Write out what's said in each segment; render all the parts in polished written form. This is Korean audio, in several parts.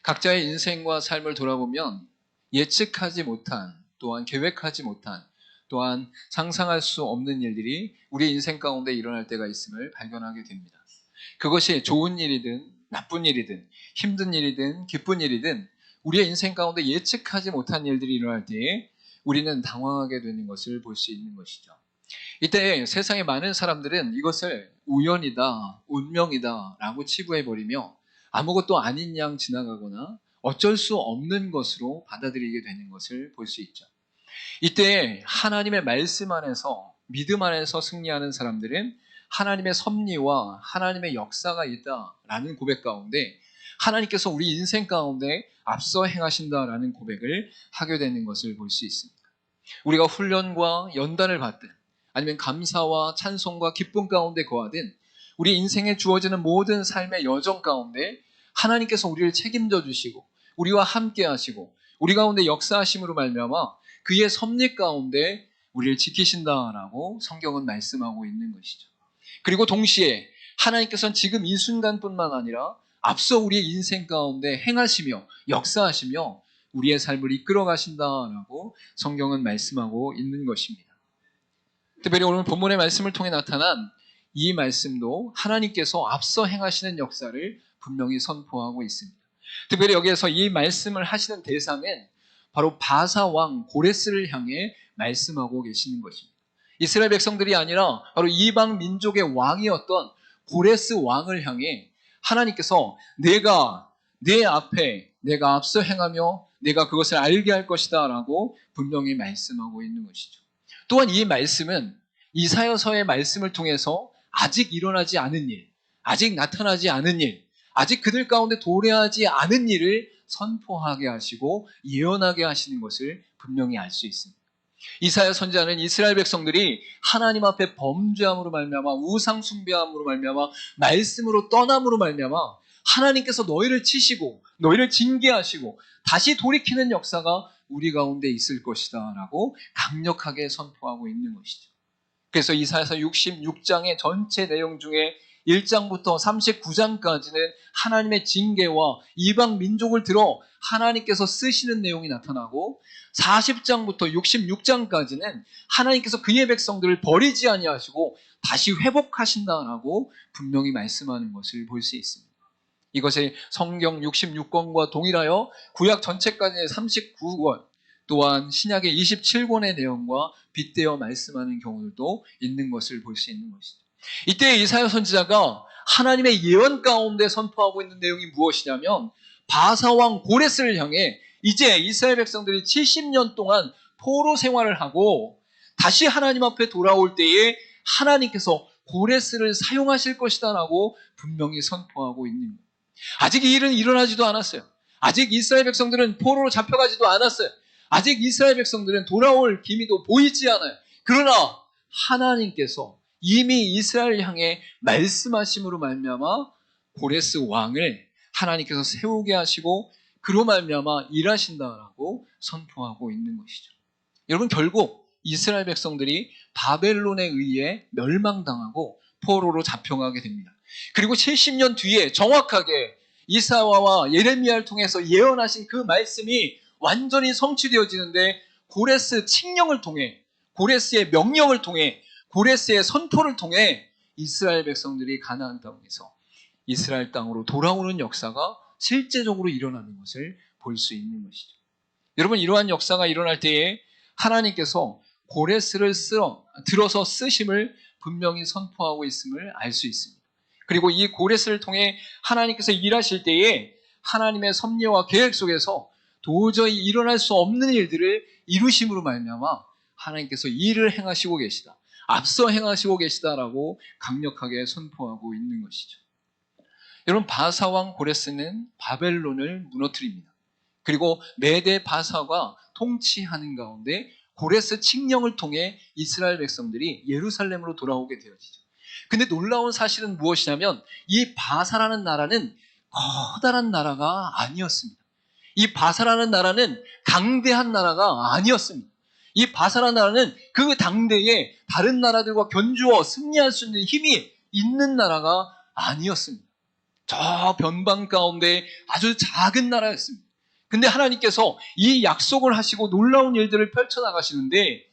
각자의 인생과 삶을 돌아보면 예측하지 못한, 또한 계획하지 못한, 또한 상상할 수 없는 일들이 우리 인생 가운데 일어날 때가 있음을 발견하게 됩니다. 그것이 좋은 일이든 나쁜 일이든 힘든 일이든 기쁜 일이든 우리의 인생 가운데 예측하지 못한 일들이 일어날 때에 우리는 당황하게 되는 것을 볼 수 있는 것이죠. 이때 세상의 많은 사람들은 이것을 우연이다, 운명이다 라고 치부해버리며 아무것도 아닌 양 지나가거나 어쩔 수 없는 것으로 받아들이게 되는 것을 볼 수 있죠. 이때 하나님의 말씀 안에서, 믿음 안에서 승리하는 사람들은 하나님의 섭리와 하나님의 역사가 있다라는 고백 가운데 하나님께서 우리 인생 가운데 앞서 행하신다라는 고백을 하게 되는 것을 볼 수 있습니다. 우리가 훈련과 연단을 받든 아니면 감사와 찬송과 기쁨 가운데 거하든 우리 인생에 주어지는 모든 삶의 여정 가운데 하나님께서 우리를 책임져 주시고 우리와 함께 하시고 우리 가운데 역사하심으로 말미암아 그의 섭리 가운데 우리를 지키신다라고 성경은 말씀하고 있는 것이죠. 그리고 동시에 하나님께서는 지금 이 순간뿐만 아니라 앞서 우리의 인생 가운데 행하시며 역사하시며 우리의 삶을 이끌어 가신다라고 성경은 말씀하고 있는 것입니다. 특별히 오늘 본문의 말씀을 통해 나타난 이 말씀도 하나님께서 앞서 행하시는 역사를 분명히 선포하고 있습니다. 특별히 여기에서 이 말씀을 하시는 대상은 바로 바사 왕 고레스를 향해 말씀하고 계시는 것입니다. 이스라엘 백성들이 아니라 바로 이방 민족의 왕이었던 고레스 왕을 향해 하나님께서 내가 내 앞에 내가 앞서 행하며 내가 그것을 알게 할 것이다 라고 분명히 말씀하고 있는 것이죠. 또한 이 말씀은 이사야서의 말씀을 통해서 아직 일어나지 않은 일, 아직 나타나지 않은 일, 아직 그들 가운데 도래하지 않은 일을 선포하게 하시고 예언하게 하시는 것을 분명히 알 수 있습니다. 이사야 선지자는 이스라엘 백성들이 하나님 앞에 범죄함으로 말미암아 우상 숭배함으로 말미암아 말씀으로 떠남으로 말미암아 하나님께서 너희를 치시고 너희를 징계하시고 다시 돌이키는 역사가 우리 가운데 있을 것이다 라고 강력하게 선포하고 있는 것이죠. 그래서 이사야서 66장의 전체 내용 중에 1장부터 39장까지는 하나님의 징계와 이방 민족을 들어 하나님께서 쓰시는 내용이 나타나고 40장부터 66장까지는 하나님께서 그의 백성들을 버리지 아니하시고 다시 회복하신다라고 분명히 말씀하는 것을 볼 수 있습니다. 이것이 성경 66권과 동일하여 구약 전체까지의 39권 또한 신약의 27권의 내용과 빗대어 말씀하는 경우들도 있는 것을 볼 수 있는 것이죠. 이때 이사야 선지자가 하나님의 예언 가운데 선포하고 있는 내용이 무엇이냐면 바사왕 고레스를 향해 이제 이스라엘 백성들이 70년 동안 포로 생활을 하고 다시 하나님 앞에 돌아올 때에 하나님께서 고레스를 사용하실 것이다 라고 분명히 선포하고 있는 거예요. 아직 이 일은 일어나지도 않았어요. 아직 이스라엘 백성들은 포로로 잡혀가지도 않았어요. 아직 이스라엘 백성들은 돌아올 기미도 보이지 않아요. 그러나 하나님께서 이미 이스라엘 향해 말씀하심으로 말미암아 고레스 왕을 하나님께서 세우게 하시고 그로 말미암아 일하신다라고 선포하고 있는 것이죠. 여러분 결국 이스라엘 백성들이 바벨론에 의해 멸망당하고 포로로 잡혀가게 됩니다. 그리고 70년 뒤에 정확하게 이사야와 예레미야를 통해서 예언하신 그 말씀이 완전히 성취되어지는데 고레스 칙령을 통해 고레스의 명령을 통해 고레스의 선포를 통해 이스라엘 백성들이 가나안 땅에서 이스라엘 땅으로 돌아오는 역사가 실제적으로 일어나는 것을 볼 수 있는 것이죠. 여러분 이러한 역사가 일어날 때에 하나님께서 고레스를 들어서 쓰심을 분명히 선포하고 있음을 알 수 있습니다. 그리고 이 고레스를 통해 하나님께서 일하실 때에 하나님의 섭리와 계획 속에서 도저히 일어날 수 없는 일들을 이루심으로 말미암아 하나님께서 일을 행하시고 계시다. 앞서 행하시고 계시다라고 강력하게 선포하고 있는 것이죠. 여러분 바사왕 고레스는 바벨론을 무너뜨립니다. 그리고 메대 바사가 통치하는 가운데 고레스 칙령을 통해 이스라엘 백성들이 예루살렘으로 돌아오게 되어지죠. 근데 놀라운 사실은 무엇이냐면 이 바사라는 나라는 커다란 나라가 아니었습니다. 이 바사라는 나라는 강대한 나라가 아니었습니다. 이 바사라는 나라는 그 당대에 다른 나라들과 견주어 승리할 수 있는 힘이 있는 나라가 아니었습니다. 저 변방 가운데 아주 작은 나라였습니다. 근데 하나님께서 이 약속을 하시고 놀라운 일들을 펼쳐나가시는데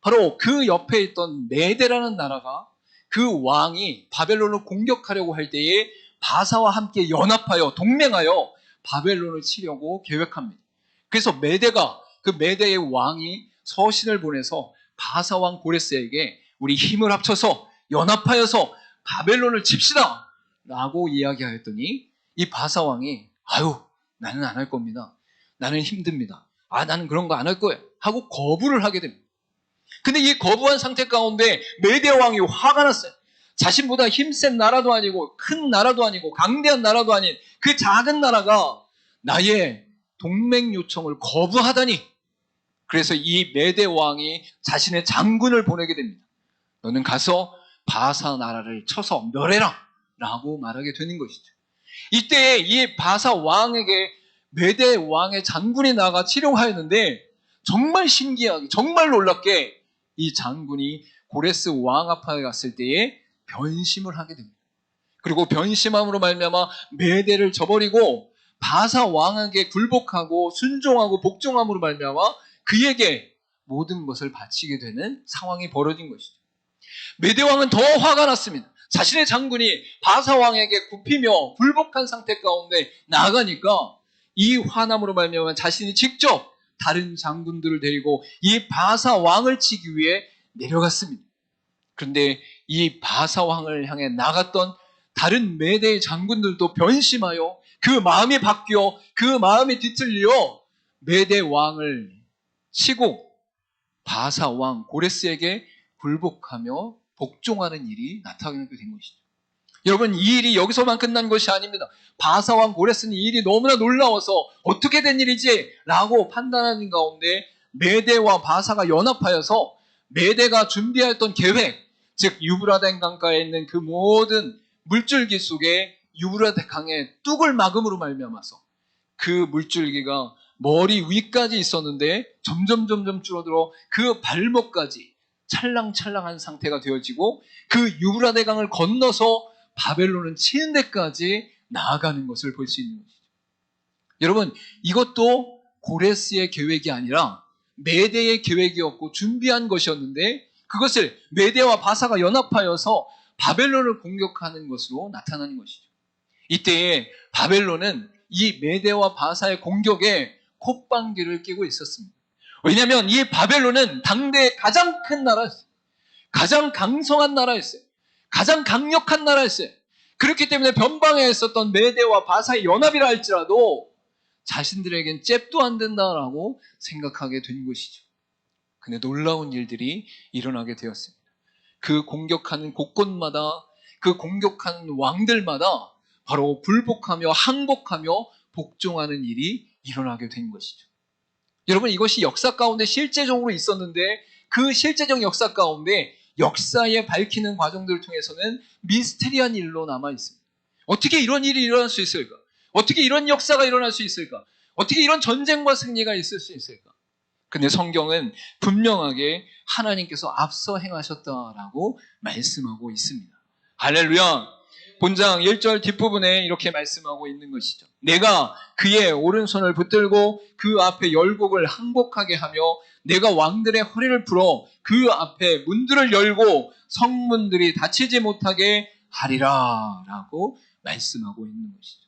바로 그 옆에 있던 메대라는 나라가 그 왕이 바벨론을 공격하려고 할 때에 바사와 함께 연합하여 동맹하여 바벨론을 치려고 계획합니다. 그래서 메대가 그 메대의 왕이 서신을 보내서 바사 왕 고레스에게 우리 힘을 합쳐서 연합하여서 바벨론을 칩시다 라고 이야기하였더니 이 바사 왕이 아유 나는 안 할 겁니다. 나는 힘듭니다. 나는 그런 거 안 할 거예요 하고 거부를 하게 됩니다. 근데 이 거부한 상태 가운데 메대 왕이 화가 났어요. 자신보다 힘센 나라도 아니고 큰 나라도 아니고 강대한 나라도 아닌 그 작은 나라가 나의 동맹 요청을 거부하다니. 그래서 이 메대 왕이 자신의 장군을 보내게 됩니다. 너는 가서 바사 나라를 쳐서 멸해라 라고 말하게 되는 것이죠. 이때 이 바사 왕에게 메대 왕의 장군이 나가 치료하였는데 정말 신기하게 정말 놀랍게 이 장군이 고레스 왕 앞에 갔을 때에 변심을 하게 됩니다. 그리고 변심함으로 말미암아 메대를 저버리고 바사 왕에게 굴복하고 순종하고 복종함으로 말미암아 그에게 모든 것을 바치게 되는 상황이 벌어진 것이죠. 메대 왕은 더 화가 났습니다. 자신의 장군이 바사 왕에게 굽히며 굴복한 상태 가운데 나아가니까 이 화남으로 말미암아 자신이 직접 다른 장군들을 데리고 이 바사 왕을 치기 위해 내려갔습니다. 그런데 이 바사 왕을 향해 나갔던 다른 메대의 장군들도 변심하여 그 마음이 바뀌어 그 마음이 뒤틀려 메대 왕을 치고 바사 왕 고레스에게 굴복하며 복종하는 일이 나타나게 된 것이죠. 여러분 이 일이 여기서만 끝난 것이 아닙니다. 바사 왕 고레스는 이 일이 너무나 놀라워서 어떻게 된 일이지? 라고 판단하는 가운데 메대와 바사가 연합하여서 메대가 준비했던 계획, 즉 유브라데 강가에 있는 그 모든 물줄기 속에 유브라데 강의 뚝을 막음으로 말미암아서 그 물줄기가 머리 위까지 있었는데 점점 줄어들어 그 발목까지 찰랑찰랑한 상태가 되어지고 그 유브라데 강을 건너서 바벨론은 치는 데까지 나아가는 것을 볼 수 있는 것이죠. 여러분 이것도 고레스의 계획이 아니라 메대의 계획이었고 준비한 것이었는데 그것을 메대와 바사가 연합하여서 바벨론을 공격하는 것으로 나타나는 것이죠. 이때에 바벨론은 이 메대와 바사의 공격에 콧방귀를 뀌고 있었습니다. 왜냐하면 이 바벨론은 당대의 가장 큰 나라였어요. 가장 강성한 나라였어요. 가장 강력한 나라였어요. 그렇기 때문에 변방에 있었던 메대와 바사의 연합이라 할지라도 자신들에겐 잽도 안 된다라고 생각하게 된 것이죠. 근데 놀라운 일들이 일어나게 되었습니다. 그 공격하는 곳곳마다 그 공격하는 왕들마다 바로 굴복하며 항복하며 복종하는 일이 일어나게 된 것이죠. 여러분 이것이 역사 가운데 실제적으로 있었는데 그 실제적 역사 가운데 역사에 밝히는 과정들을 통해서는 미스테리한 일로 남아 있습니다. 어떻게 이런 일이 일어날 수 있을까? 어떻게 이런 역사가 일어날 수 있을까? 어떻게 이런 전쟁과 승리가 있을 수 있을까? 근데 성경은 분명하게 하나님께서 앞서 행하셨다라고 말씀하고 있습니다. 할렐루야! 본장 1절 뒷부분에 이렇게 말씀하고 있는 것이죠. 내가 그의 오른손을 붙들고 그 앞에 열국을 항복하게 하며 내가 왕들의 허리를 풀어 그 앞에 문들을 열고 성문들이 닫히지 못하게 하리라 라고 말씀하고 있는 것이죠.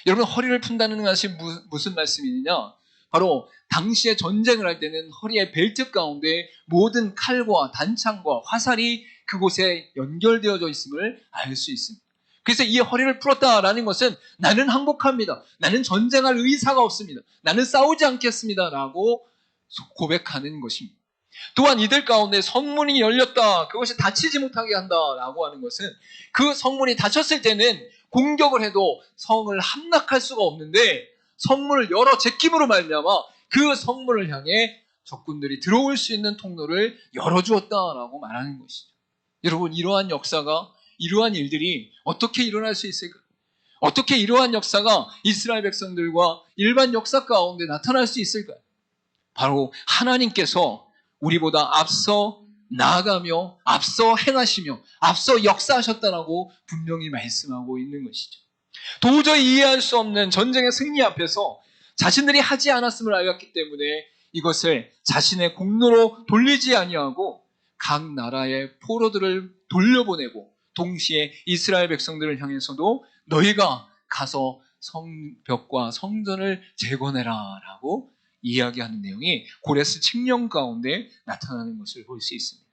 여러분 허리를 푼다는 것이 무슨 말씀이냐? 바로 당시에 전쟁을 할 때는 허리의 벨트 가운데 모든 칼과 단창과 화살이 그곳에 연결되어져 있음을 알 수 있습니다. 그래서 이 허리를 풀었다라는 것은 나는 항복합니다. 나는 전쟁할 의사가 없습니다. 나는 싸우지 않겠습니다. 라고 고백하는 것입니다. 또한 이들 가운데 성문이 열렸다. 그것이 닫히지 못하게 한다라고 하는 것은 그 성문이 닫혔을 때는 공격을 해도 성을 함락할 수가 없는데 성문을 열어 제낌으로 말미암아 그 성문을 향해 적군들이 들어올 수 있는 통로를 열어주었다라고 말하는 것이죠. 여러분 이러한 역사가 이러한 일들이 어떻게 일어날 수 있을까? 어떻게 이러한 역사가 이스라엘 백성들과 일반 역사 가운데 나타날 수 있을까요? 바로 하나님께서 우리보다 앞서 나아가며 앞서 행하시며 앞서 역사하셨다라고 분명히 말씀하고 있는 것이죠. 도저히 이해할 수 없는 전쟁의 승리 앞에서 자신들이 하지 않았음을 알았기 때문에 이것을 자신의 공로로 돌리지 아니하고 각 나라의 포로들을 돌려보내고 동시에 이스라엘 백성들을 향해서도 너희가 가서 성벽과 성전을 재건해라 라고 이야기하는 내용이 고레스 칙령 가운데 나타나는 것을 볼 수 있습니다.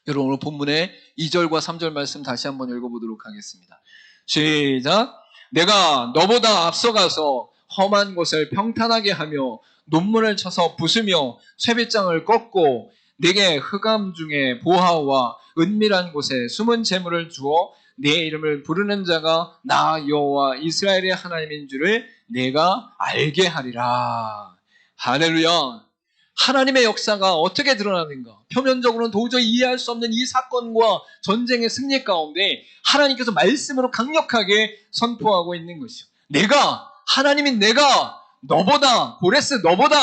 여러분, 오늘 본문의 2절과 3절 말씀 다시 한번 읽어보도록 하겠습니다. 시작. 내가 너보다 앞서가서 험한 곳을 평탄하게 하며 논문을 쳐서 부수며 쇠빗장을 꺾고 내게 흑암 중에 보화와 은밀한 곳에 숨은 재물을 주어 내 이름을 부르는 자가 나 여호와 이스라엘의 하나님인 줄을 내가 알게 하리라. 할렐루야. 하나님의 역사가 어떻게 드러나는가? 표면적으로는 도저히 이해할 수 없는 이 사건과 전쟁의 승리 가운데 하나님께서 말씀으로 강력하게 선포하고 있는 것이죠. 내가, 하나님인 내가 너보다, 고레스 너보다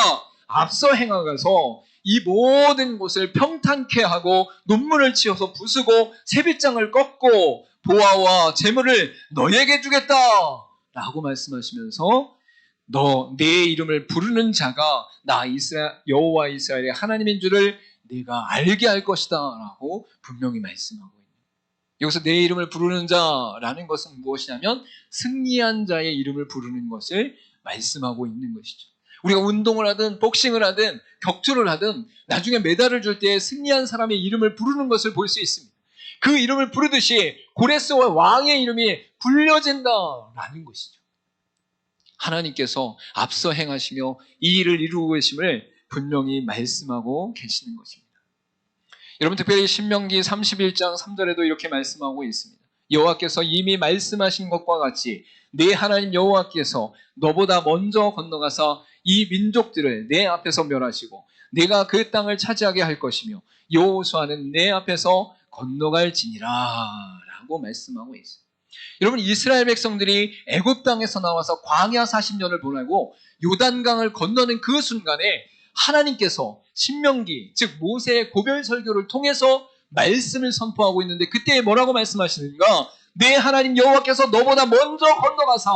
앞서 행하가서 이 모든 곳을 평탄케 하고 논문을 치어서 부수고 세빗장을 꺾고 보화와 재물을 너에게 주겠다 라고 말씀하시면서 내 이름을 부르는 자가 나 여호와 이스라엘의 하나님인 줄을 네가 알게 할 것이다 라고 분명히 말씀하고 있는 거예요. 여기서 내 이름을 부르는 자라는 것은 무엇이냐면 승리한 자의 이름을 부르는 것을 말씀하고 있는 것이죠. 우리가 운동을 하든 복싱을 하든 격투를 하든 나중에 메달을 줄 때 승리한 사람의 이름을 부르는 것을 볼 수 있습니다. 그 이름을 부르듯이 고레스와 왕의 이름이 불려진다라는 것이죠. 하나님께서 앞서 행하시며 이 일을 이루고 계심을 분명히 말씀하고 계시는 것입니다. 여러분, 특별히 신명기 31장 3절에도 이렇게 말씀하고 있습니다. 여호와께서 이미 말씀하신 것과 같이 내 하나님 여호와께서 너보다 먼저 건너가서 이 민족들을 내 앞에서 멸하시고 내가 그 땅을 차지하게 할 것이며 여호수아는 내 앞에서 건너갈지니라 라고 말씀하고 있습니다. 여러분, 이스라엘 백성들이 애굽 땅에서 나와서 광야 40년을 보내고 요단강을 건너는 그 순간에 하나님께서 신명기, 즉 모세의 고별 설교를 통해서 말씀을 선포하고 있는데 그때 뭐라고 말씀하시는가? 내 하나님 여호와께서 너보다 먼저 건너가사.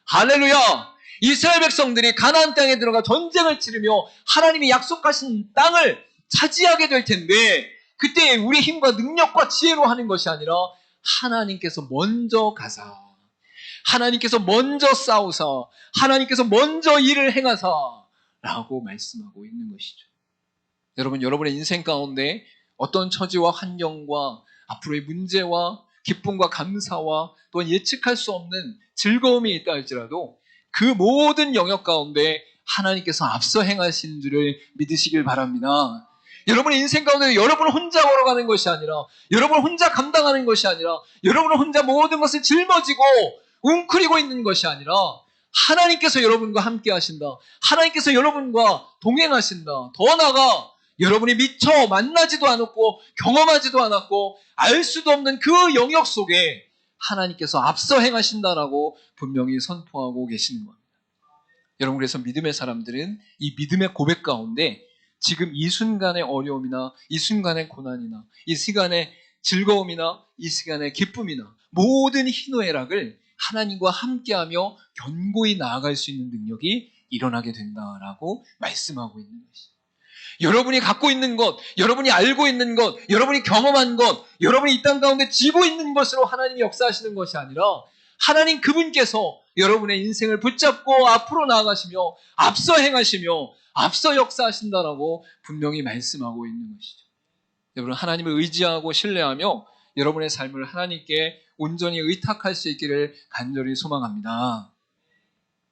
할렐루야. 이스라엘 백성들이 가나안 땅에 들어가 전쟁을 치르며 하나님이 약속하신 땅을 차지하게 될 텐데 그때 우리 힘과 능력과 지혜로 하는 것이 아니라 하나님께서 먼저 가사, 하나님께서 먼저 싸우사, 하나님께서 먼저 일을 행하사 라고 말씀하고 있는 것이죠. 여러분, 여러분의 인생 가운데 어떤 처지와 환경과 앞으로의 문제와 기쁨과 감사와 또한 예측할 수 없는 즐거움이 있다 할지라도 그 모든 영역 가운데 하나님께서 앞서 행하신 줄을 믿으시길 바랍니다. 여러분의 인생 가운데 여러분 혼자 걸어가는 것이 아니라, 여러분 혼자 감당하는 것이 아니라, 여러분 혼자 모든 것을 짊어지고 웅크리고 있는 것이 아니라 하나님께서 여러분과 함께 하신다. 하나님께서 여러분과 동행하신다. 더 나아가 여러분이 미처 만나지도 않았고 경험하지도 않았고 알 수도 없는 그 영역 속에 하나님께서 앞서 행하신다라고 분명히 선포하고 계시는 겁니다. 여러분, 그래서 믿음의 사람들은 이 믿음의 고백 가운데 지금 이 순간의 어려움이나 이 순간의 고난이나 이 시간의 즐거움이나 이 시간의 기쁨이나 모든 희노애락을 하나님과 함께하며 견고히 나아갈 수 있는 능력이 일어나게 된다라고 말씀하고 있는 것이죠. 여러분이 갖고 있는 것, 여러분이 알고 있는 것, 여러분이 경험한 것, 여러분이 이 땅 가운데 지고 있는 것으로 하나님이 역사하시는 것이 아니라 하나님 그분께서 여러분의 인생을 붙잡고 앞으로 나아가시며 앞서 행하시며 앞서 역사하신다라고 분명히 말씀하고 있는 것이죠. 여러분, 하나님을 의지하고 신뢰하며 여러분의 삶을 하나님께 온전히 의탁할 수 있기를 간절히 소망합니다.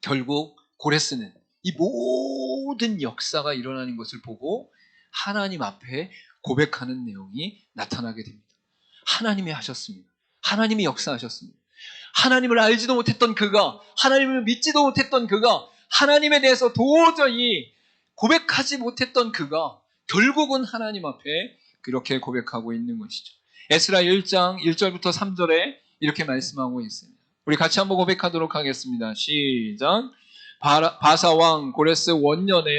결국 고레스는 이 모든 역사가 일어나는 것을 보고 하나님 앞에 고백하는 내용이 나타나게 됩니다. 하나님이 하셨습니다. 하나님이 역사하셨습니다. 하나님을 알지도 못했던 그가, 하나님을 믿지도 못했던 그가, 하나님에 대해서 도저히 고백하지 못했던 그가 결국은 하나님 앞에 그렇게 고백하고 있는 것이죠. 에스라 1장 1절부터 3절에 이렇게 말씀하고 있습니다. 우리 같이 한번 고백하도록 하겠습니다. 시작. 바사왕 고레스 원년에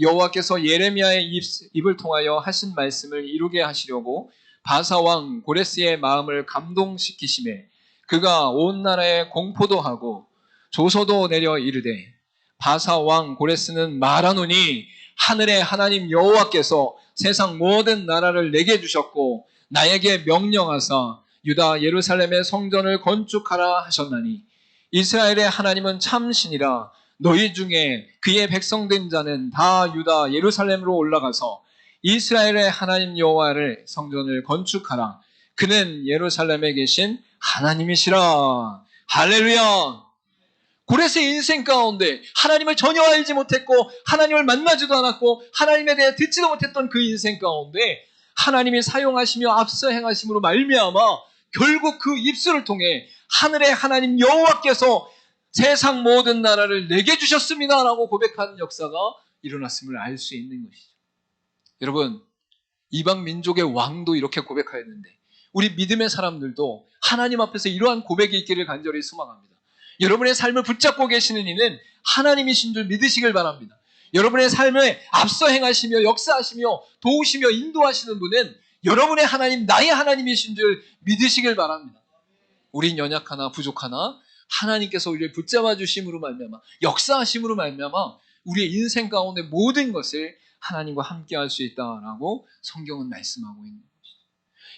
여호와께서 예레미야의 입을 통하여 하신 말씀을 이루게 하시려고 바사왕 고레스의 마음을 감동시키시매 그가 온 나라에 공포도 하고 조소도 내려 이르되 바사 왕 고레스는 말하노니 하늘의 하나님 여호와께서 세상 모든 나라를 내게 주셨고 나에게 명령하사 유다 예루살렘의 성전을 건축하라 하셨나니 이스라엘의 하나님은 참신이라 너희 중에 그의 백성된 자는 다 유다 예루살렘으로 올라가서 이스라엘의 하나님 여호와를 성전을 건축하라. 그는 예루살렘에 계신 하나님이시라. 할렐루야. 고레스의 인생 가운데 하나님을 전혀 알지 못했고 하나님을 만나지도 않았고 하나님에 대해 듣지도 못했던 그 인생 가운데 하나님이 사용하시며 앞서 행하심으로 말미암아 결국 그 입술을 통해 하늘의 하나님 여호와께서 세상 모든 나라를 내게 주셨습니다 라고 고백하는 역사가 일어났음을 알 수 있는 것이죠. 여러분, 이방 민족의 왕도 이렇게 고백하였는데 우리 믿음의 사람들도 하나님 앞에서 이러한 고백이 있기를 간절히 소망합니다. 여러분의 삶을 붙잡고 계시는 이는 하나님이신 줄 믿으시길 바랍니다. 여러분의 삶에 앞서 행하시며 역사하시며 도우시며 인도하시는 분은 여러분의 하나님, 나의 하나님이신 줄 믿으시길 바랍니다. 우린 연약하나 부족하나 하나님께서 우리를 붙잡아 주심으로 말미암아 역사하심으로 말미암아 우리의 인생 가운데 모든 것을 하나님과 함께 할 수 있다라고 성경은 말씀하고 있는 것이죠.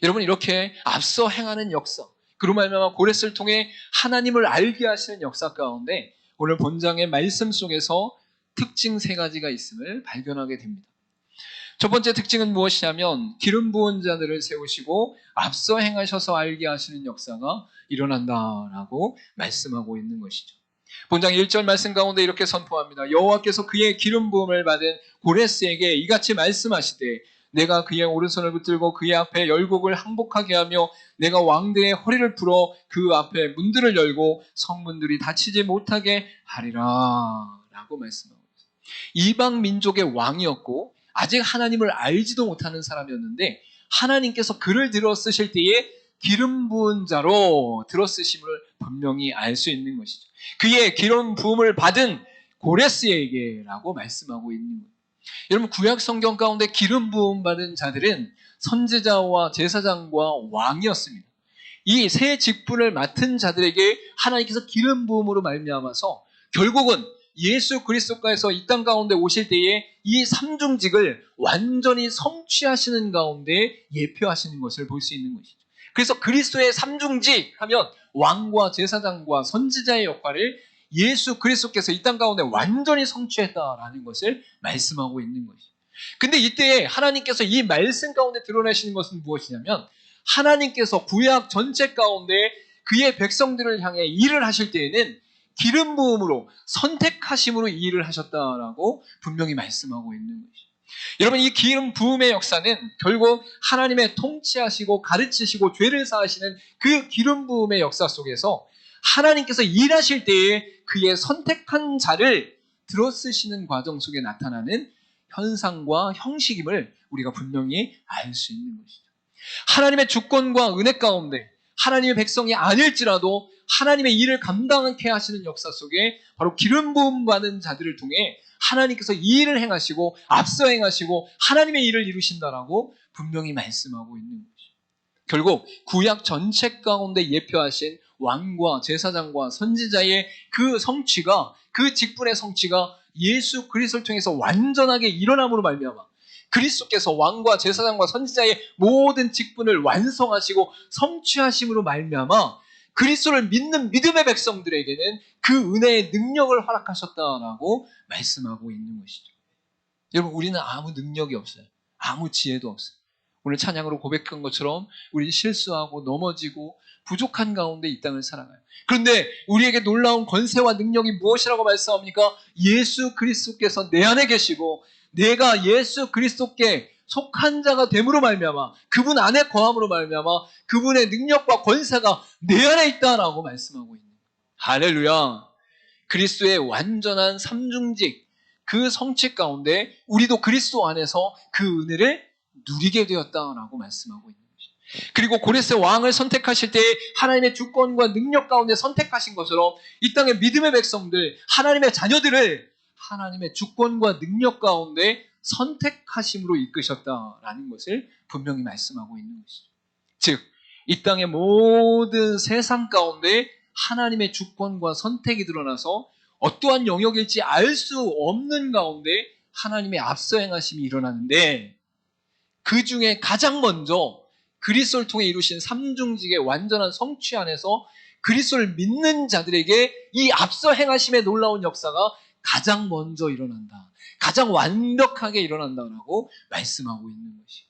여러분, 이렇게 앞서 행하는 역사, 그로 말미암아 고레스를 통해 하나님을 알게 하시는 역사 가운데 오늘 본장의 말씀 속에서 특징 세 가지가 있음을 발견하게 됩니다. 첫 번째 특징은 무엇이냐면 기름 부은 자들을 세우시고 앞서 행하셔서 알게 하시는 역사가 일어난다라고 말씀하고 있는 것이죠. 본장 1절 말씀 가운데 이렇게 선포합니다. 여호와께서 그의 기름 부음을 받은 고레스에게 이같이 말씀하시되 내가 그의 오른손을 붙들고 그의 앞에 열국을 항복하게 하며 내가 왕들의 허리를 풀어 그 앞에 문들을 열고 성문들이 닫히지 못하게 하리라 라고 말씀하고 있습니다. 이방 민족의 왕이었고 아직 하나님을 알지도 못하는 사람이었는데 하나님께서 그를 들어 쓰실 때에 기름 부은 자로 들어 쓰심을 분명히 알 수 있는 것이죠. 그의 기름 부음을 받은 고레스에게라고 말씀하고 있는 거예요. 여러분, 구약 성경 가운데 기름 부음 받은 자들은 선지자와 제사장과 왕이었습니다. 이 세 직분을 맡은 자들에게 하나님께서 기름 부음으로 말미암아서 결국은 예수 그리스도께서 이 땅 가운데 오실 때에 이 삼중직을 완전히 성취하시는 가운데 예표하시는 것을 볼 수 있는 것이죠. 그래서 그리스도의 삼중직 하면 왕과 제사장과 선지자의 역할을 예수 그리스도께서 이 땅 가운데 완전히 성취했다라는 것을 말씀하고 있는 것이죠. 근데 이때에 하나님께서 이 말씀 가운데 드러내시는 것은 무엇이냐면 하나님께서 구약 전체 가운데 그의 백성들을 향해 일을 하실 때에는 기름 부음으로 선택하심으로 이 일을 하셨다라고 분명히 말씀하고 있는 것이죠. 여러분, 이 기름 부음의 역사는 결국 하나님의 통치하시고 가르치시고 죄를 사하시는 그 기름 부음의 역사 속에서 하나님께서 일하실 때에 그의 선택한 자를 들어쓰시는 과정 속에 나타나는 현상과 형식임을 우리가 분명히 알 수 있는 것이죠. 하나님의 주권과 은혜 가운데 하나님의 백성이 아닐지라도 하나님의 일을 감당하게 하시는 역사 속에 바로 기름 부음 받은 자들을 통해 하나님께서 이 일을 행하시고 앞서 행하시고 하나님의 일을 이루신다라고 분명히 말씀하고 있는 것이죠. 결국 구약 전체 가운데 예표하신 왕과 제사장과 선지자의 그 성취가, 그 직분의 성취가 예수 그리스도를 통해서 완전하게 일어남으로 말미암아 그리스도께서 왕과 제사장과 선지자의 모든 직분을 완성하시고 성취하심으로 말미암아 그리스도를 믿는 믿음의 백성들에게는 그 은혜의 능력을 허락하셨다라고 말씀하고 있는 것이죠. 여러분, 우리는 아무 능력이 없어요. 아무 지혜도 없어요. 오늘 찬양으로 고백한 것처럼 우리는 실수하고 넘어지고 부족한 가운데 이 땅을 살아가요. 그런데 우리에게 놀라운 권세와 능력이 무엇이라고 말씀합니까? 예수 그리스도께서 내 안에 계시고 내가 예수 그리스도께 속한 자가 됨으로 말미암아 그분 안에 거함으로 말미암아 그분의 능력과 권세가 내 안에 있다라고 말씀하고 있는 거예요. 할렐루야. 그리스도의 완전한 삼중직 그 성취 가운데 우리도 그리스도 안에서 그 은혜를 누리게 되었다라고 말씀하고 있는 것이죠. 그리고 고레스 왕을 선택하실 때 하나님의 주권과 능력 가운데 선택하신 것처럼 이 땅의 믿음의 백성들, 하나님의 자녀들을 하나님의 주권과 능력 가운데 선택하심으로 이끄셨다라는 것을 분명히 말씀하고 있는 것이죠. 즉, 이 땅의 모든 세상 가운데 하나님의 주권과 선택이 드러나서 어떠한 영역일지 알 수 없는 가운데 하나님의 앞서 행하심이 일어나는데, 그 중에 가장 먼저 그리스도를 통해 이루신 삼중직의 완전한 성취 안에서 그리스도를 믿는 자들에게 이 앞서 행하심의 놀라운 역사가 가장 먼저 일어난다, 가장 완벽하게 일어난다고 말씀하고 있는 것이에요.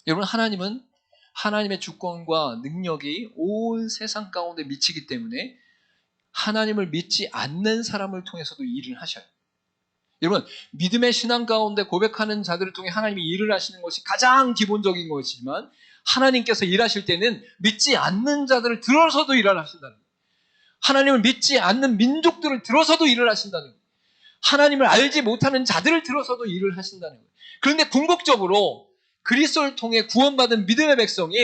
여러분, 하나님은 하나님의 주권과 능력이 온 세상 가운데 미치기 때문에 하나님을 믿지 않는 사람을 통해서도 일을 하셔요. 여러분, 믿음의 신앙 가운데 고백하는 자들을 통해 하나님이 일을 하시는 것이 가장 기본적인 것이지만, 하나님께서 일하실 때는 믿지 않는 자들을 들어서도 일을 하신다는 거예요. 하나님을 믿지 않는 민족들을 들어서도 일을 하신다는 거예요. 하나님을 알지 못하는 자들을 들어서도 일을 하신다는 거예요. 그런데 궁극적으로 그리스도를 통해 구원받은 믿음의 백성이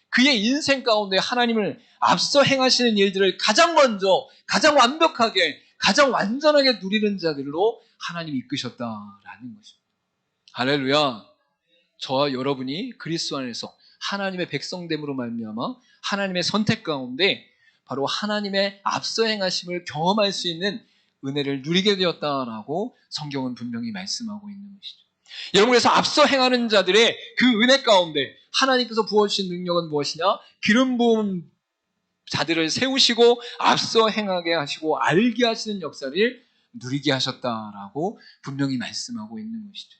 그의 인생 가운데 하나님을 앞서 행하시는 일들을 가장 먼저, 가장 완벽하게, 가장 완전하게 누리는 자들로 하나님이 이끄셨다라는 것입니다. 할렐루야. 저와 여러분이 그리스도 안에서 하나님의 백성됨으로 말미암아 하나님의 선택 가운데 바로 하나님의 앞서 행하심을 경험할 수 있는 은혜를 누리게 되었다라고 성경은 분명히 말씀하고 있는 것이죠. 여러분, 그래서 앞서 행하는 자들의 그 은혜 가운데 하나님께서 부어주신 능력은 무엇이냐? 기름 부은 자들을 세우시고 앞서 행하게 하시고 알게 하시는 역사를 누리게 하셨다라고 분명히 말씀하고 있는 것이죠.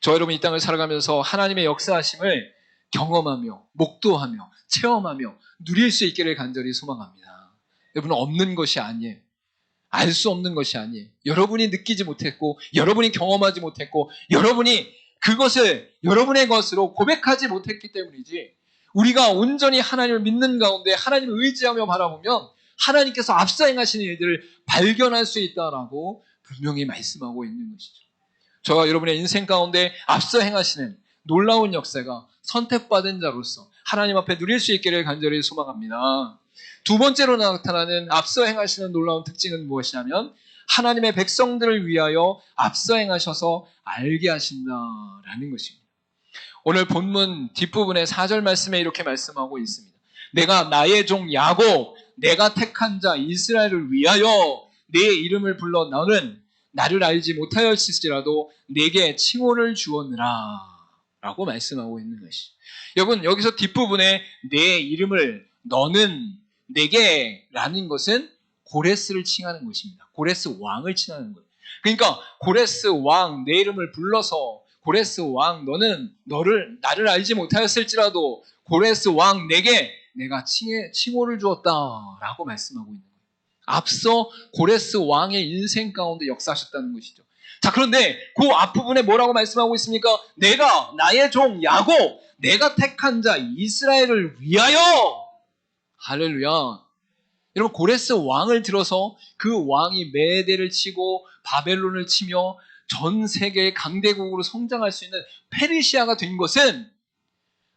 저 여러분, 이 땅을 살아가면서 하나님의 역사하심을 경험하며 목도하며 체험하며 누릴 수 있기를 간절히 소망합니다. 여러분, 없는 것이 아니에요. 알 수 없는 것이 아니에요. 여러분이 느끼지 못했고, 여러분이 경험하지 못했고, 여러분이 그것을 여러분의 것으로 고백하지 못했기 때문이지, 우리가 온전히 하나님을 믿는 가운데 하나님을 의지하며 바라보면 하나님께서 앞서 행하시는 일들을 발견할 수 있다라고 분명히 말씀하고 있는 것이죠. 저와 여러분의 인생 가운데 앞서 행하시는 놀라운 역사가 선택받은 자로서 하나님 앞에 누릴 수 있기를 간절히 소망합니다. 두 번째로 나타나는 앞서 행하시는 놀라운 특징은 무엇이냐면, 하나님의 백성들을 위하여 앞서 행하셔서 알게 하신다라는 것입니다. 오늘 본문 뒷부분의 4절 말씀에 이렇게 말씀하고 있습니다. 내가 나의 종 야곱, 내가 택한 자 이스라엘을 위하여 내 이름을 불러 너는 나를 알지 못하였을지라도 내게 칭호를 주었느라 라고 말씀하고 있는 것이. 여러분, 여기서 뒷부분에 내 이름을 너는 내게 라는 것은 고레스를 칭하는 것입니다. 고레스 왕을 칭하는 거예요. 그러니까 고레스 왕, 내 이름을 불러서 고레스 왕, 너는 나를 알지 못하였을지라도 고레스 왕 내게 내가 칭호를 주었다라고 말씀하고 있는 거예요. 앞서 고레스 왕의 인생 가운데 역사하셨다는 것이죠. 자, 그런데 그 앞부분에 뭐라고 말씀하고 있습니까? 내가 나의 종 야곱, 내가 택한 자 이스라엘을 위하여. 할렐루야. 여러분, 고레스 왕을 들어서 그 왕이 메대를 치고 바벨론을 치며 전 세계의 강대국으로 성장할 수 있는 페르시아가 된 것은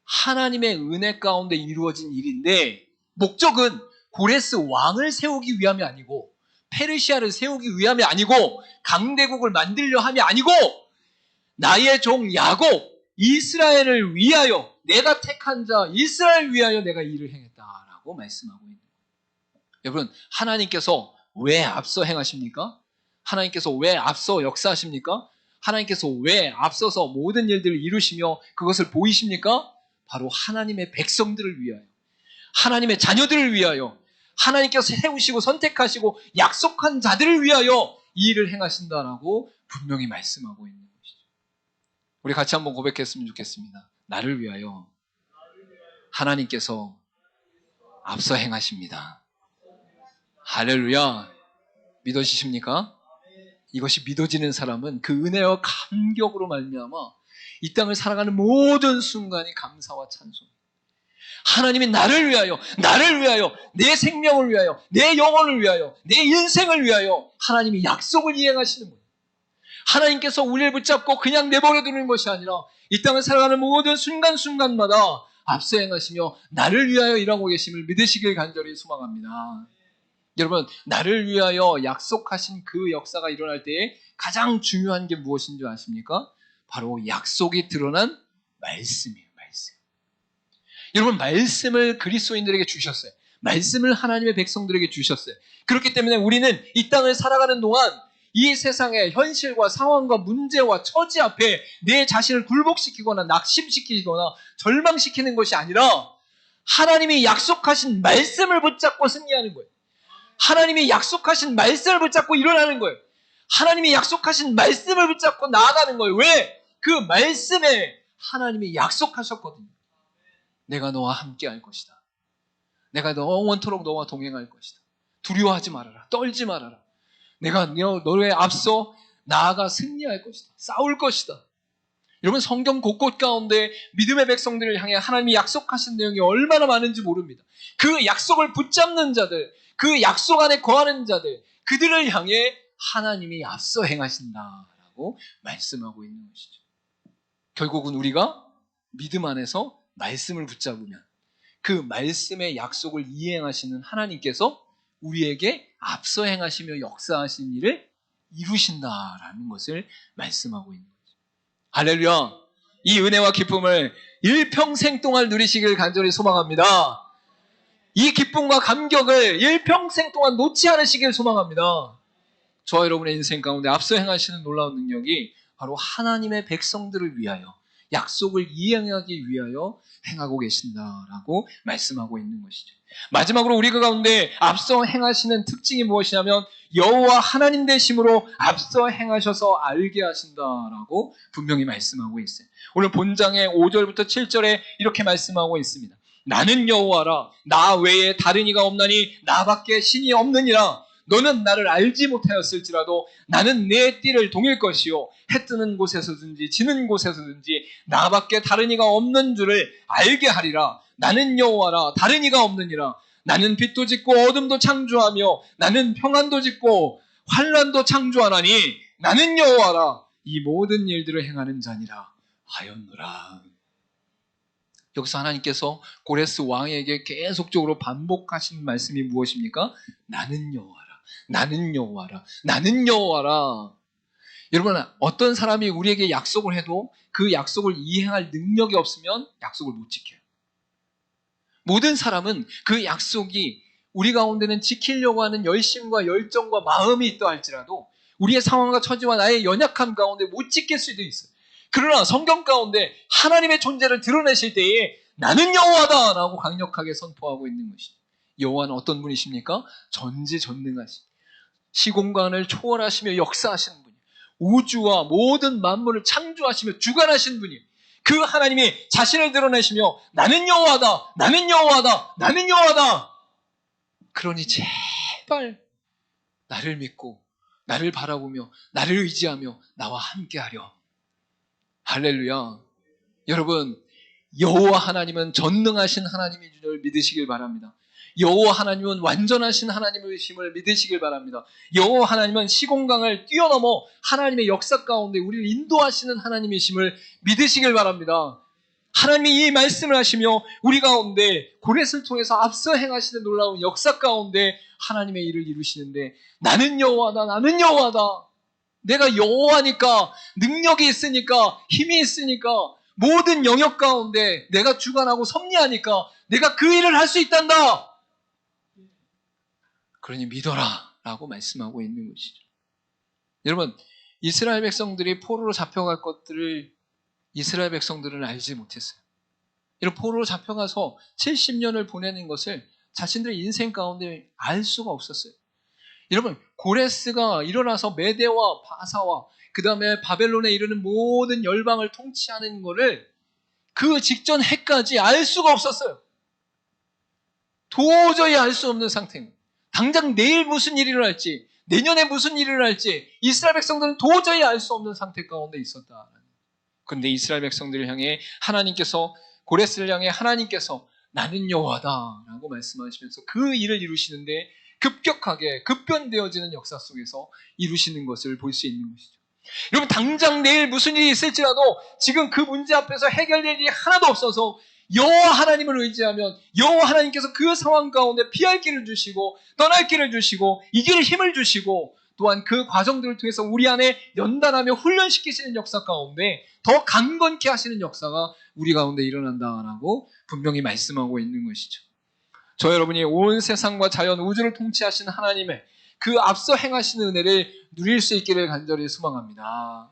하나님의 은혜 가운데 이루어진 일인데, 목적은 고레스 왕을 세우기 위함이 아니고, 페르시아를 세우기 위함이 아니고, 강대국을 만들려 함이 아니고, 나의 종 야곱 이스라엘을 위하여, 내가 택한 자 이스라엘을 위하여 내가 일을 행했다라고 말씀하고 있는 거예요. 여러분, 하나님께서 왜 앞서 행하십니까? 하나님께서 왜 앞서 역사하십니까? 하나님께서 왜 앞서서 모든 일들을 이루시며 그것을 보이십니까? 바로 하나님의 백성들을 위하여, 하나님의 자녀들을 위하여, 하나님께서 세우시고 선택하시고 약속한 자들을 위하여 이 일을 행하신다라고 분명히 말씀하고 있는 것이죠. 우리 같이 한번 고백했으면 좋겠습니다. 나를 위하여 하나님께서 앞서 행하십니다. 할렐루야. 믿어지십니까? 이것이 믿어지는 사람은 그 은혜와 감격으로 말미암아 이 땅을 살아가는 모든 순간이 감사와 찬송. 하나님이 나를 위하여, 내 생명을 위하여, 내 영혼을 위하여, 내 인생을 위하여 하나님이 약속을 이행하시는 거예요. 하나님께서 우리를 붙잡고 그냥 내버려 두는 것이 아니라 이 땅을 살아가는 모든 순간순간마다 앞서 행하시며 나를 위하여 일하고 계심을 믿으시길 간절히 소망합니다. 여러분, 나를 위하여 약속하신 그 역사가 일어날 때에 가장 중요한 게 무엇인 줄 아십니까? 바로 약속이 드러난 말씀이에요. 말씀. 여러분, 말씀을 그리스도인들에게 주셨어요. 말씀을 하나님의 백성들에게 주셨어요. 그렇기 때문에 우리는 이 땅을 살아가는 동안 이 세상의 현실과 상황과 문제와 처지 앞에 내 자신을 굴복시키거나 낙심시키거나 절망시키는 것이 아니라 하나님이 약속하신 말씀을 붙잡고 승리하는 거예요. 하나님이 약속하신 말씀을 붙잡고 일어나는 거예요. 하나님이 약속하신 말씀을 붙잡고 나아가는 거예요. 왜? 그 말씀에 하나님이 약속하셨거든요. 내가 너와 함께 할 것이다. 내가 영원토록 너와 동행할 것이다. 두려워하지 말아라. 떨지 말아라. 내가 너의 앞서 나아가 승리할 것이다. 싸울 것이다. 여러분, 성경 곳곳 가운데 믿음의 백성들을 향해 하나님이 약속하신 내용이 얼마나 많은지 모릅니다. 그 약속을 붙잡는 자들, 그 약속 안에 거하는 자들, 그들을 향해 하나님이 앞서 행하신다라고 말씀하고 있는 것이죠. 결국은 우리가 믿음 안에서 말씀을 붙잡으면 그 말씀의 약속을 이행하시는 하나님께서 우리에게 앞서 행하시며 역사하신 일을 이루신다라는 것을 말씀하고 있는 거죠. 할렐루야! 이 은혜와 기쁨을 일평생 동안 누리시길 간절히 소망합니다. 이 기쁨과 감격을 일평생 동안 놓지 않으시길 소망합니다. 저와 여러분의 인생 가운데 앞서 행하시는 놀라운 능력이 바로 하나님의 백성들을 위하여 약속을 이행하기 위하여 행하고 계신다라고 말씀하고 있는 것이죠. 마지막으로 우리 가운데 앞서 행하시는 특징이 무엇이냐면 여호와 하나님 되심으로 앞서 행하셔서 알게 하신다라고 분명히 말씀하고 있어요. 오늘 본장의 5절부터 7절에 이렇게 말씀하고 있습니다. 나는 여호와라, 나 외에 다른 이가 없나니 나밖에 신이 없느니라. 너는 나를 알지 못하였을지라도 나는 내 띠를 동일 것이요 해 뜨는 곳에서든지 지는 곳에서든지 나밖에 다른 이가 없는 줄을 알게 하리라. 나는 여호와라, 다른 이가 없느니라. 나는 빛도 짓고 어둠도 창조하며 나는 평안도 짓고 환란도 창조하나니 나는 여호와라, 이 모든 일들을 행하는 자니라 하였노라. 여기서 하나님께서 고레스 왕에게 계속적으로 반복하신 말씀이 무엇입니까? 나는 여호와라, 나는 여호와라, 나는 여호와라. 여러분, 어떤 사람이 우리에게 약속을 해도 그 약속을 이행할 능력이 없으면 약속을 못 지켜요. 모든 사람은 그 약속이 우리 가운데는 지키려고 하는 열심과 열정과 마음이 있다 할지라도 우리의 상황과 처지와 나의 연약함 가운데 못 지킬 수도 있어요. 그러나 성경 가운데 하나님의 존재를 드러내실 때에 나는 여호와다 라고 강력하게 선포하고 있는 것이죠. 여호와는 어떤 분이십니까? 전지전능하신, 시공간을 초월하시며 역사하시는 분이에요. 우주와 모든 만물을 창조하시며 주관하시는 분이에요. 그 하나님이 자신을 드러내시며 나는 여호와다, 나는 여호와다, 나는 여호와다. 그러니 제발 나를 믿고 나를 바라보며 나를 의지하며 나와 함께하려. 할렐루야. 여러분, 여호와 하나님은 전능하신 하나님인 줄 믿으시길 바랍니다. 여호와 하나님은 완전하신 하나님이심을 믿으시길 바랍니다. 여호와 하나님은 시공간을 뛰어넘어 하나님의 역사 가운데 우리를 인도하시는 하나님이심을 믿으시길 바랍니다. 하나님이 이 말씀을 하시며 우리 가운데 고렛을 통해서 앞서 행하시는 놀라운 역사 가운데 하나님의 일을 이루시는데 나는 여호와다, 나는 여호와다. 내가 여호와니까, 능력이 있으니까, 힘이 있으니까, 모든 영역 가운데 내가 주관하고 섭리하니까 내가 그 일을 할 수 있단다. 그러니 믿어라 라고 말씀하고 있는 것이죠. 여러분, 이스라엘 백성들이 포로로 잡혀갈 것들을 이스라엘 백성들은 알지 못했어요. 이런 포로로 잡혀가서 70년을 보내는 것을 자신들의 인생 가운데 알 수가 없었어요. 여러분, 고레스가 일어나서 메대와 바사와 그 다음에 바벨론에 이르는 모든 열방을 통치하는 것을 그 직전 해까지 알 수가 없었어요. 도저히 알 수 없는 상태입니다. 당장 내일 무슨 일이 일어날지, 내년에 무슨 일이 일어날지 이스라엘 백성들은 도저히 알 수 없는 상태 가운데 있었다. 그런데 이스라엘 백성들을 향해 하나님께서, 고레스를 향해 하나님께서 나는 여호와다 라고 말씀하시면서 그 일을 이루시는데 급격하게 급변되어지는 역사 속에서 이루시는 것을 볼 수 있는 것이죠. 여러분, 당장 내일 무슨 일이 있을지라도 지금 그 문제 앞에서 해결될 일이 하나도 없어서 여호와 하나님을 의지하면 여호와 하나님께서 그 상황 가운데 피할 길을 주시고 떠날 길을 주시고 이길 힘을 주시고 또한 그 과정들을 통해서 우리 안에 연단하며 훈련시키시는 역사 가운데 더 강건케 하시는 역사가 우리 가운데 일어난다라고 분명히 말씀하고 있는 것이죠. 저 여러분이 온 세상과 자연 우주를 통치하신 하나님의 그 앞서 행하시는 은혜를 누릴 수 있기를 간절히 소망합니다.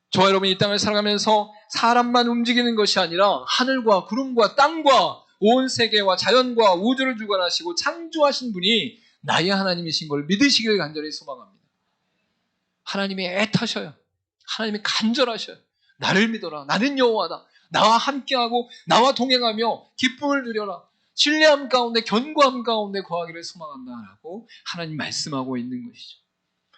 저와 여러분이 이 땅을 살아가면서 사람만 움직이는 것이 아니라 하늘과 구름과 땅과 온 세계와 자연과 우주를 주관하시고 창조하신 분이 나의 하나님이신 걸 믿으시기를 간절히 소망합니다. 하나님이 애타셔요. 하나님이 간절하셔요. 나를 믿어라. 나는 여호와다. 나와 함께하고 나와 동행하며 기쁨을 누려라. 신뢰함 가운데 견고함 가운데 거하기를 소망한다라고 하나님 말씀하고 있는 것이죠.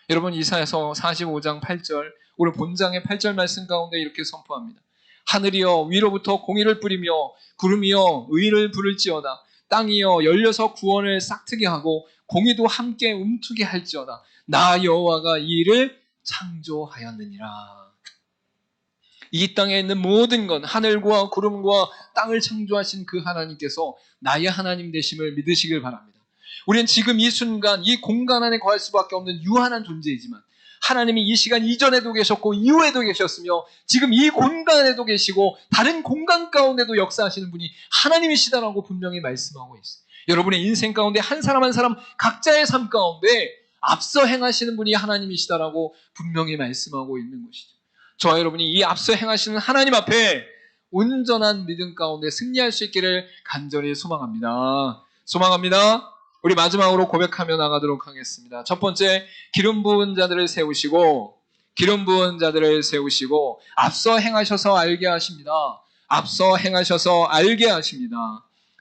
여러분 이사야서 45장 8절 오늘 본장의 8절 말씀 가운데 이렇게 선포합니다. 하늘이여 위로부터 공의를 뿌리며 구름이여 의를 부를지어다. 땅이여 열려서 구원을 싹트게 하고 공의도 함께 움트게 할지어다. 나 여호와가 이 일을 창조하였느니라. 이 땅에 있는 모든 건 하늘과 구름과 땅을 창조하신 그 하나님께서 나의 하나님 되심을 믿으시길 바랍니다. 우리는 지금 이 순간 이 공간 안에 거할 수밖에 없는 유한한 존재이지만 하나님이 이 시간 이전에도 계셨고 이후에도 계셨으며 지금 이 공간에도 계시고 다른 공간 가운데도 역사하시는 분이 하나님이시다라고 분명히 말씀하고 있어요. 여러분의 인생 가운데 한 사람 한 사람 각자의 삶 가운데 앞서 행하시는 분이 하나님이시다라고 분명히 말씀하고 있는 것이죠. 저와 여러분이 이 앞서 행하시는 하나님 앞에 온전한 믿음 가운데 승리할 수 있기를 간절히 소망합니다. 소망합니다. 우리 마지막으로 고백하며 나가도록 하겠습니다. 첫 번째, 기름 부은 자들을 세우시고 앞서 행하셔서 알게 하십니다. 앞서 행하셔서 알게 하십니다.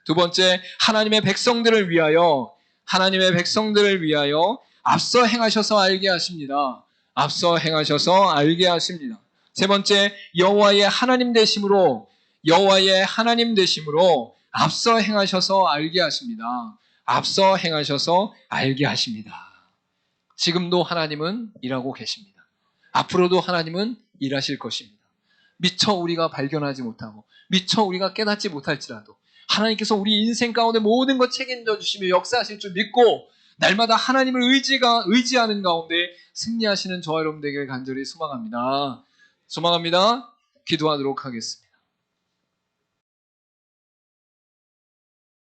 두 번째, 하나님의 백성들을 위하여 앞서 행하셔서 알게 하십니다. 앞서 행하셔서 알게 하십니다. 세 번째, 여호와의 하나님 되심으로 앞서 행하셔서 알게 하십니다. 앞서 행하셔서 알게 하십니다. 지금도 하나님은 일하고 계십니다. 앞으로도 하나님은 일하실 것입니다. 미처 우리가 발견하지 못하고 미처 우리가 깨닫지 못할지라도 하나님께서 우리 인생 가운데 모든 것 책임져 주시며 역사하실 줄 믿고 날마다 하나님을 의지하는 가운데 승리하시는 저와 여러분 되기를 간절히 소망합니다. 기도하도록 하겠습니다.